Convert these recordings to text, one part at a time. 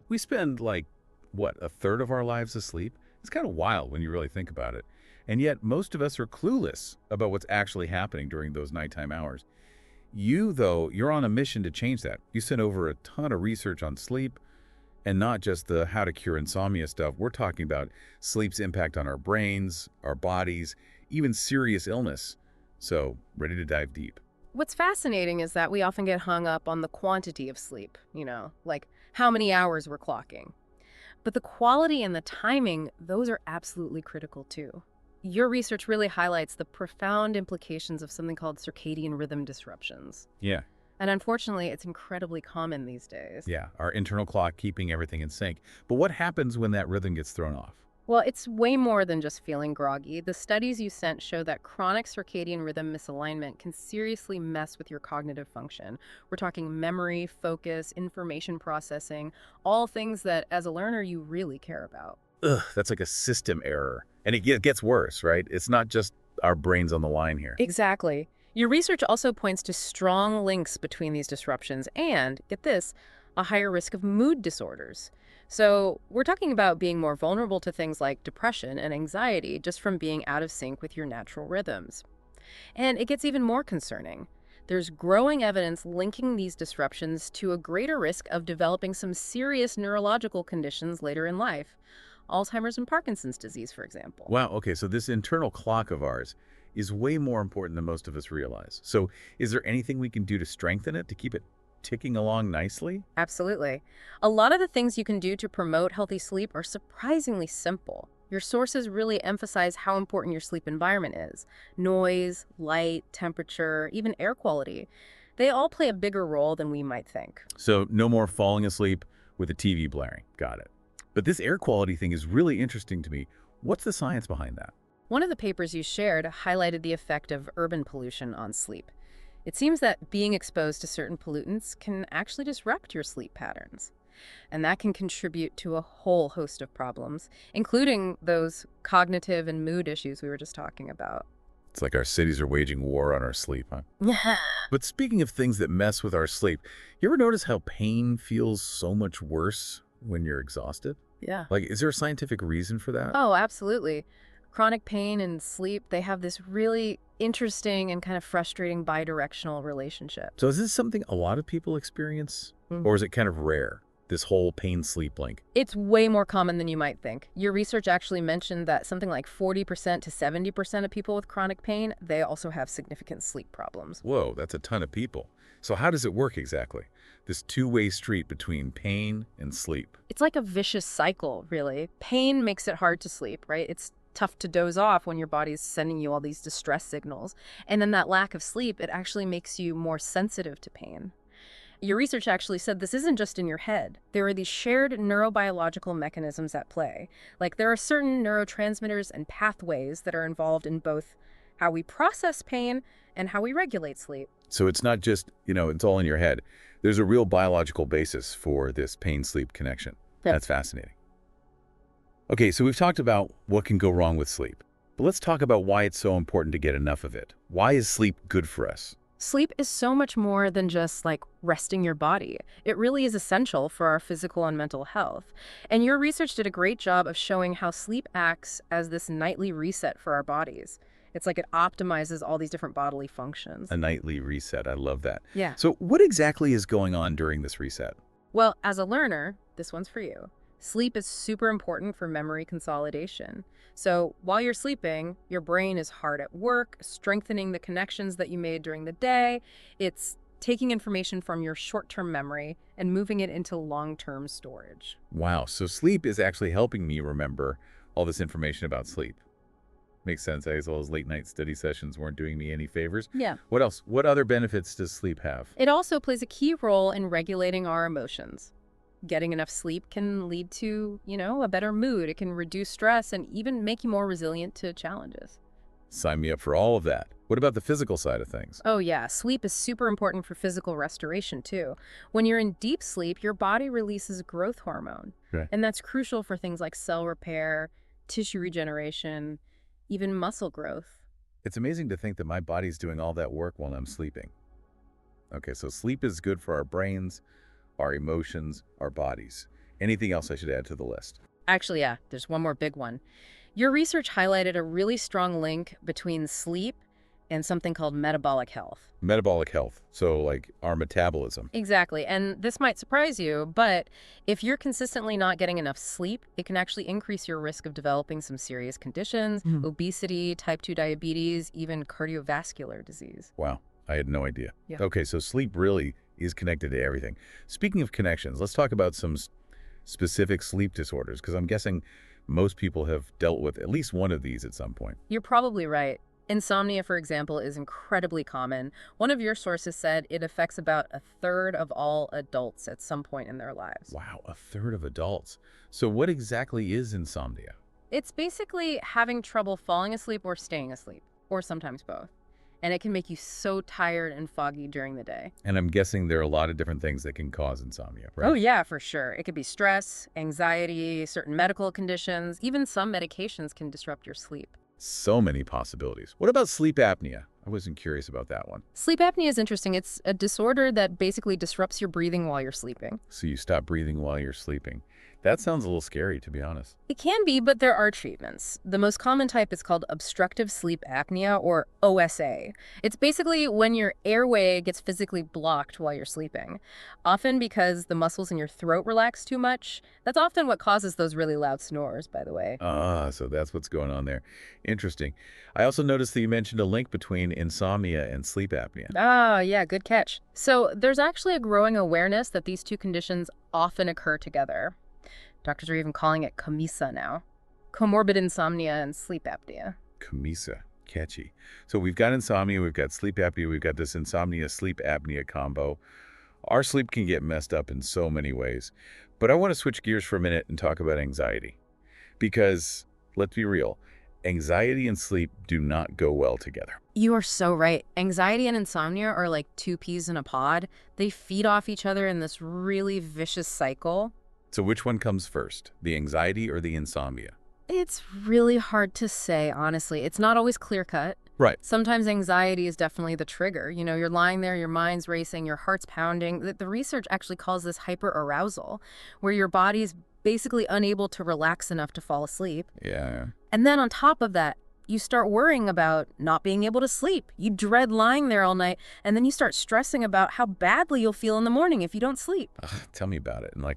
We spend, like, what, a third of our lives asleep? It's kind of wild when you really think about it. And yet, most of us are clueless about what's actually happening during those nighttime hours. You, though, you're on a mission to change that. You sent over a ton of research on sleep, and not just the how to cure insomnia stuff. We're talking about sleep's impact on our brains, our bodies, even serious illness. So, ready to dive deep. What's fascinating is that we often get hung up on the quantity of sleep, like how many hours we're clocking. But the quality and the timing, those are absolutely critical too. Your research really highlights the profound implications of something called circadian rhythm disruptions. Yeah, And unfortunately, it's incredibly common these days. yeah, our internal clock keeping everything in sync. But what happens when that rhythm gets thrown off? Well, it's way more than just feeling groggy. The studies you sent show that chronic circadian rhythm misalignment can seriously mess with your cognitive function. We're talking memory, focus, information processing, all things that as a learner you really care about. Ugh, that's like a system error. And it gets worse, right? It's not just our brains on the line here. Exactly. Your research also points to strong links between these disruptions and, get this, a higher risk of mood disorders. So, we're talking about being more vulnerable to things like depression and anxiety just from being out of sync with your natural rhythms. And it gets even more concerning. There's growing evidence linking these disruptions to a greater risk of developing some serious neurological conditions later in life. Alzheimer's and Parkinson's disease, for example. Wow, okay, so this internal clock of ours is way more important than most of us realize. So is there anything we can do to strengthen it, to keep it ticking along nicely? Absolutely. A lot of the things you can do to promote healthy sleep are surprisingly simple. Your sources really emphasize how important your sleep environment is. Noise, light, temperature, even air quality. They all play a bigger role than we might think. So no more falling asleep with the TV blaring. Got it. But this air quality thing is really interesting to me. What's the science behind that? One of the papers you shared highlighted the effect of urban pollution on sleep. It seems that being exposed to certain pollutants can actually disrupt your sleep patterns. And that can contribute to a whole host of problems, including those cognitive and mood issues we were just talking about. It's like our cities are waging war on our sleep, huh? Yeah. But speaking of things that mess with our sleep, you ever notice how pain feels so much worse when you're exhausted? Yeah. Like, is there a scientific reason for that? Oh, absolutely. Chronic pain and sleep, they have this really interesting and kind of frustrating bidirectional relationship. So is this something a lot of people experience? Or is it kind of rare, this whole pain-sleep link? It's way more common than you might think. Your research actually mentioned that something like 40% to 70% of people with chronic pain, they also have significant sleep problems. Whoa, that's a ton of people. So how does it work exactly? This two-way street between pain and sleep. It's like a vicious cycle, really. Pain makes it hard to sleep, right? It's tough to doze off when your body's sending you all these distress signals. And then that lack of sleep, it actually makes you more sensitive to pain. Your research actually said this isn't just in your head. There are these shared neurobiological mechanisms at play. Like there are certain neurotransmitters and pathways that are involved in both how we process pain and how we regulate sleep. So it's not just, it's all in your head. There's a real biological basis for this pain-sleep connection. Yep. That's fascinating. Okay, so we've talked about what can go wrong with sleep. But let's talk about why it's so important to get enough of it. Why is sleep good for us? Sleep is so much more than just like resting your body. It really is essential for our physical and mental health. And your research did a great job of showing how sleep acts as this nightly reset for our bodies. It's like it optimizes all these different bodily functions. A nightly reset. I love that. Yeah. So what exactly is going on during this reset? Well, as a learner, this one's for you. Sleep is super important for memory consolidation. So while you're sleeping, your brain is hard at work, strengthening the connections that you made during the day. It's taking information from your short-term memory and moving it into long-term storage. Wow, so sleep is actually helping me remember all this information about sleep. Makes sense. I guess all those late night study sessions weren't doing me any favors. Yeah. What else? What other benefits does sleep have? It also plays a key role in regulating our emotions. Getting enough sleep can lead to, a better mood. It can reduce stress and even make you more resilient to challenges. Sign me up for all of that. What about the physical side of things? Oh yeah, sleep is super important for physical restoration too. When you're in deep sleep, your body releases growth hormone. Okay. And that's crucial for things like cell repair, tissue regeneration, even muscle growth. It's amazing to think that my body's doing all that work while I'm sleeping. Okay, so sleep is good for our brains, our emotions, our bodies. Anything else I should add to the list? Actually, yeah, there's one more big one. Your research highlighted a really strong link between sleep and something called metabolic health. Metabolic health, so like our metabolism. Exactly. And this might surprise you, but if you're consistently not getting enough sleep, it can actually increase your risk of developing some serious conditions, obesity, type 2 diabetes, even cardiovascular disease. Wow, I had no idea. Yeah. Okay, so sleep really is connected to everything. Speaking of connections, let's talk about some specific sleep disorders, because I'm guessing most people have dealt with at least one of these at some point. You're probably right. Insomnia, for example, is incredibly common. One of your sources said it affects about a third of all adults at some point in their lives. Wow, a third of adults. So what exactly is insomnia? It's basically having trouble falling asleep or staying asleep, or sometimes both. And it can make you so tired and foggy during the day. And I'm guessing there are a lot of different things that can cause insomnia, right? Oh, yeah, for sure. It could be stress, anxiety, certain medical conditions, even some medications can disrupt your sleep. So many possibilities. What about sleep apnea? I wasn't curious about that one. Sleep apnea is interesting. It's a disorder that basically disrupts your breathing while you're sleeping. So you stop breathing while you're sleeping. That sounds a little scary, to be honest. It can be, but there are treatments. The most common type is called obstructive sleep apnea, or OSA. It's basically when your airway gets physically blocked while you're sleeping, often because the muscles in your throat relax too much. That's often what causes those really loud snores, by the way. Ah, so that's what's going on there. Interesting. I also noticed that you mentioned a link between insomnia and sleep apnea. Ah, yeah, good catch. So there's actually a growing awareness that these two conditions often occur together. Doctors are even calling it COMISA now. Comorbid insomnia and sleep apnea. COMISA. Catchy. So we've got insomnia, we've got sleep apnea, we've got this insomnia-sleep apnea combo. Our sleep can get messed up in so many ways. But I want to switch gears for a minute and talk about anxiety. Because, let's be real, anxiety and sleep do not go well together. You are so right. Anxiety and insomnia are like two peas in a pod. They feed off each other in this really vicious cycle. So which one comes first, the anxiety or the insomnia? It's really hard to say, honestly. It's not always clear-cut. Right. Sometimes anxiety is definitely the trigger. You know, you're lying there, your mind's racing, your heart's pounding. The research actually calls this hyperarousal, where your body's basically unable to relax enough to fall asleep. Yeah. And then on top of that, you start worrying about not being able to sleep. You dread lying there all night, and then you start stressing about how badly you'll feel in the morning if you don't sleep. Ugh, tell me about it. And like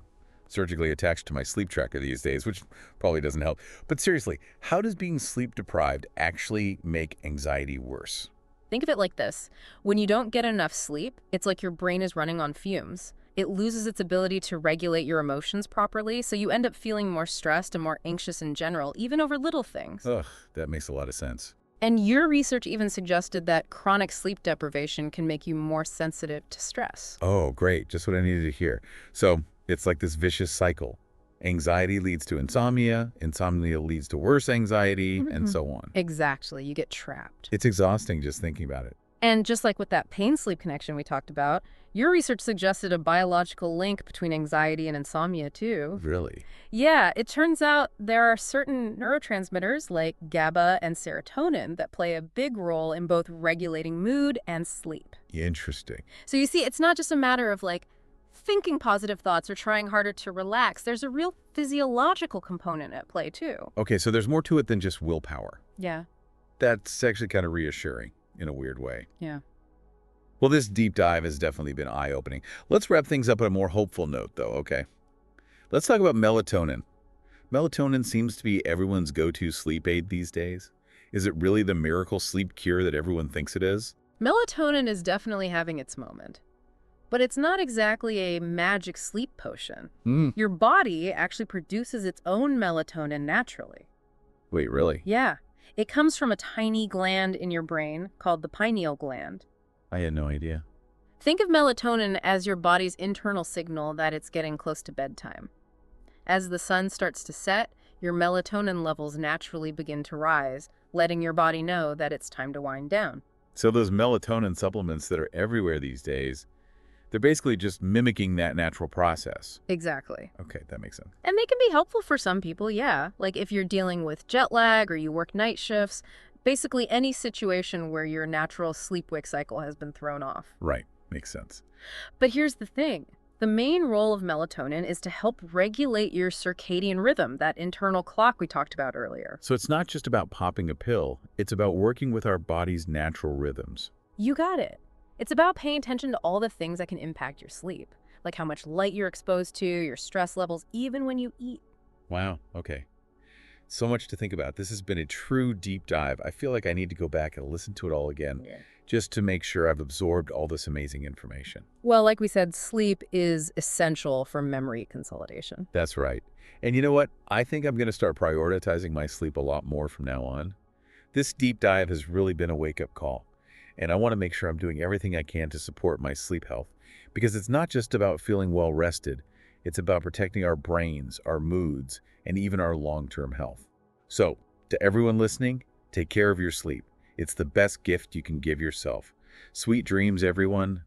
surgically attached to my sleep tracker these days, which probably doesn't help. But seriously, how does being sleep deprived actually make anxiety worse? Think of it like this. When you don't get enough sleep, it's like your brain is running on fumes. It loses its ability to regulate your emotions properly, so you end up feeling more stressed and more anxious in general, even over little things. Ugh, that makes a lot of sense. And your research even suggested that chronic sleep deprivation can make you more sensitive to stress. Oh, great. Just what I needed to hear. So it's like this vicious cycle. Anxiety leads to insomnia, insomnia leads to worse anxiety, and so on. Exactly. You get trapped. It's exhausting just thinking about it. And just like with that pain-sleep connection we talked about, your research suggested a biological link between anxiety and insomnia, too. Really? Yeah, it turns out there are certain neurotransmitters like GABA and serotonin that play a big role in both regulating mood and sleep. Interesting. So you see, it's not just a matter of like thinking positive thoughts or trying harder to relax. There's a real physiological component at play, too. Okay, so there's more to it than just willpower. Yeah. That's actually kind of reassuring in a weird way. Yeah. Well, this deep dive has definitely been eye-opening. Let's wrap things up on a more hopeful note, though, okay? Let's talk about melatonin. Melatonin seems to be everyone's go-to sleep aid these days. Is it really the miracle sleep cure that everyone thinks it is? Melatonin is definitely having its moment. But it's not exactly a magic sleep potion. Your body actually produces its own melatonin naturally. Wait, really? Yeah. It comes from a tiny gland in your brain called the pineal gland. I had no idea. Think of melatonin as your body's internal signal that it's getting close to bedtime. As the sun starts to set, your melatonin levels naturally begin to rise, letting your body know that it's time to wind down. So those melatonin supplements that are everywhere these days, they're basically just mimicking that natural process. Exactly. Okay, that makes sense. And they can be helpful for some people, yeah. Like if you're dealing with jet lag or you work night shifts, basically any situation where your natural sleep-wake cycle has been thrown off. Right, makes sense. But here's the thing. The main role of melatonin is to help regulate your circadian rhythm, that internal clock we talked about earlier. So it's not just about popping a pill, it's about working with our body's natural rhythms. You got it. It's about paying attention to all the things that can impact your sleep, like how much light you're exposed to, your stress levels, even when you eat. Wow, okay. So much to think about. This has been a true deep dive. I feel like I need to go back and listen to it all again Yeah. just to make sure I've absorbed all this amazing information. Well, like we said, sleep is essential for memory consolidation. That's right. And you know what? I think I'm going to start prioritizing my sleep a lot more from now on. This deep dive has really been a wake-up call, and I want to make sure I'm doing everything I can to support my sleep health, because it's not just about feeling well rested, it's about protecting our brains, our moods, and even our long-term health. So, to everyone listening, take care of your sleep. It's the best gift you can give yourself. Sweet dreams, everyone.